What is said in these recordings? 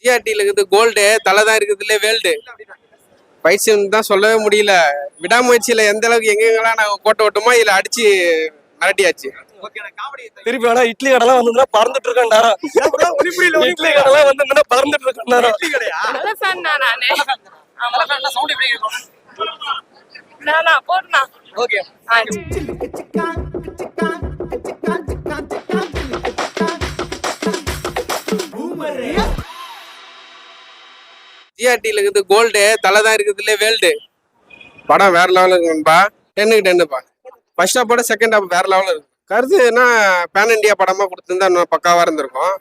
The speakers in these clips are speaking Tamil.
ஜிஆர்டில இருக்குது கோல்டு, தலை தான் இருக்குதுல வேல்டு. பைத்தியம் தான் சொல்லவே முடியல. விடாமுயற்சியில எந்த அளவுக்கு எங்கெங்கெல்லாம் நாங்க கோட்டை விட்டோமோ இதுல அடிச்சு மிரட்டியாச்சு. திருப்பி வேணா இட்லி கடைலாம் வந்ததுன்னா பறந்துட்டு இருக்கேன் நேரம். இட்லி கடைலாம் வந்ததுன்னா பறந்துட்டு இருக்கேன் நேரம். நல்ல ஃபேன் தான் நானு. நானா போறேனா? ஓகே. ஜிஆர்டில இருக்குது கோல்டு, தலை தான் இருக்குதுல வேல்டு. படம் வேற லெவலில் இருக்குன்பா. 10க்கு 10பா. ஃபர்ஸ்ட் ஹாப்போட செகண்ட் ஹாப் வேற லெவலில் இருக்கு. கருத்துனா பேன் இண்டியா படமா கொடுத்துருந்தா இன்னும் பக்காவா இருந்திருக்கும்.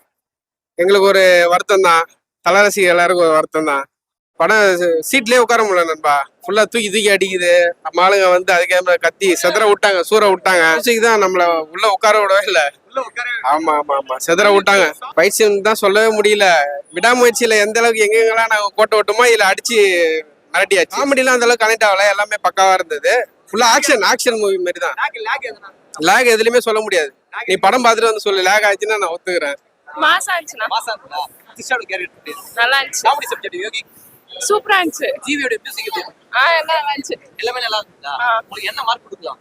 எங்களுக்கு ஒரு வருத்தம் தான், தலை ரசிகர் எல்லாருக்கும் ஒரு வருத்தம் தான். படம் சீட்லயே உட்கார முடியல நண்பா. ஃபுல்லா தூக்கி தூக்கி அடிக்குது. நம்ம ஆளுங்க வந்து அதுக்கே கத்தி செதற விட்டாங்க, சூற விட்டாங்க. தான் நம்மள உள்ள உட்கார விடவே இல்லை. ஆமா ஆமா ஆமா செதற விட்டாங்க. பைத்தியம் தான் சொல்லவே முடியல. விடாமுயற்சியில எந்த அளவுக்கு எங்கெங்கெல்லாம் நாங்க கோட்டை விட்டோமோ இதுல அடிச்சு மிரட்டியாச்சு. காமெடிலாம் அந்த அளவுக்கு கனெக்ட் ஆகல, எல்லாமே பக்காவா இருந்தது. ஃபுல்லா ஆக்ஷன் மூவி மாதிரி தான். லேக் எதுலயுமே சொல்ல முடியாது. நீ படம் பார்த்துட்டு வந்து சொல்லு, லேக் ஆச்சுன்னா நான் ஒத்துக்கிறேன். மாசா இருந்துச்சுனா நல்லா இருந்துச்சு. காமெடி சப்ஜெக்ட் யோகி சூப்பரா இருந்துச்சு. ஜிவியோட மியூசிக் எப்படி? எல்லாம் நல்லா இருந்துச்சு. எல்லாமே நல்லா இருந்துச்சா? உங்களுக்கு என்ன மார்க் கொடுக்கலாம்?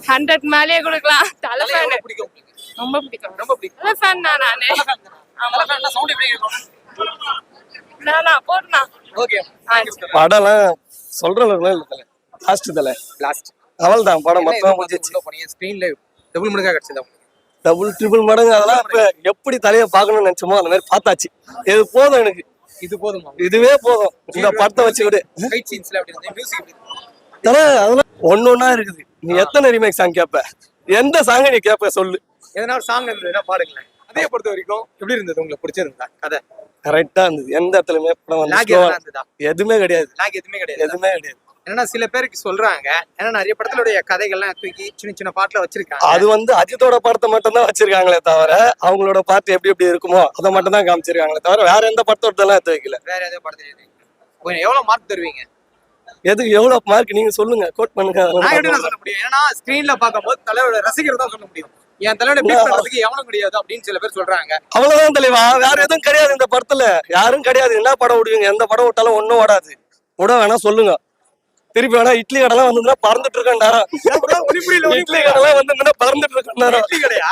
100 மேலயே கொடுக்கலாம். தலை ஃபேன். பிடிக்கும் உங்களுக்கு? ரொம்ப பிடிக்கும். ரொம்ப பிடிக்கும். நல்ல ஃபேன் தான் நானு. ஆமா ஃபேன் சவுண்ட் எப்படி இருக்கும்? நானா போறேனா? ஓகே. படம்லாம் சொல்ற அளவுக்குலாம் இல்ல தலை. லாஸ்ட் அவள் தான் படம் மொத்தமா முடிஞ்சிச்சு. ஸ்கிரீன்ல டபுள் மடங்கா கிடைச்சதா? டபுள் ட்ரிபிள் மடங்கு. அதெல்லாம் இப்ப எப்படி தலையை பார்க்கணும்னு நினைச்சோமோ அந்த மாதிரி பார்த்தாச்சு. இது போதும் எனக்கு. இது போதுமா? இதுவே போதும். இந்த படத்தை வச்சு விடு. ஃபைட் சீன்ஸ்ல அப்படி இருந்தது. மியூசிக் எப்படி? தலை அதெல்லாம் ஒன்னொன்னா இருக்குது. நீ எத்தனை ரீமேக் சாங் கேட்ப? எந்த சாங் நீ கேட்ப சொல்லு. எதனா ஒரு சாங் இருந்ததுன்னா பாடுங்களேன். அதே பொறுத்த வரைக்கும் எப்படி இருந்தது? உங்களுக்கு பிடிச்சிருந்தா கதை? கரெக்டா இருந்தது. எந்த இடத்துலயுமே படம் வந்து லாக் எதனா இருந்ததா? எதுவுமே கிடையாது. லாக் எதுவுமே கிடையாது. எதுவுமே கிடையாது. ஏன்னா சில பேருக்கு சொல்றாங்க, ஏன்னா நிறைய படத்துடைய கதைகள்லாம் தூக்கி சின்ன சின்ன பாட்டுல வச்சிருக்காங்க. அது வந்து அஜித்தோட படத்தை மட்டும் தான் வச்சிருக்காங்களே தவிர அவங்களோட பாட்டு எப்படி எப்படி இருக்குமோ அதை மட்டும் தான் காமிச்சிருக்காங்களே தவிர வேற எந்த படத்தோட எல்லாம் எடுத்து வைக்கல. வேற ஏதோ படத்துல எவ்வளவு மார்க் தருவீங்க? எதுக்கு எவ்வளவு மார்க் நீங்க சொல்லுங்க, கோட் பண்ணுங்க. நான் எப்படி சொல்ல முடியும்? ஏன்னா ஸ்கிரீன்ல பார்க்கும்போது தலையோட ரசிகர் தான் சொல்ல முடியும். என் தலையோட பீட் பண்றதுக்கு எவனும் கிடையாது அப்படின்னு சில பேர் சொல்றாங்க. அவ்வளவுதான் தலைவா, வேற எதுவும் கிடையாது இந்த படத்துல. யாரும் கிடையாது. என்ன படம் விடுவீங்க? எந்த படம் விட்டாலும் ஒன்னும் ஓடாது. விட வேணா சொல்லுங்க. திருப்பி வேணா இட்லி கடைலாம் வந்ததுன்னா பறந்துட்டு இருக்கேன் நேரம். இட்லி கடைலாம் வந்ததுன்னா பறந்துட்டு இருக்கேன் நேரம். இட்லி கடையா?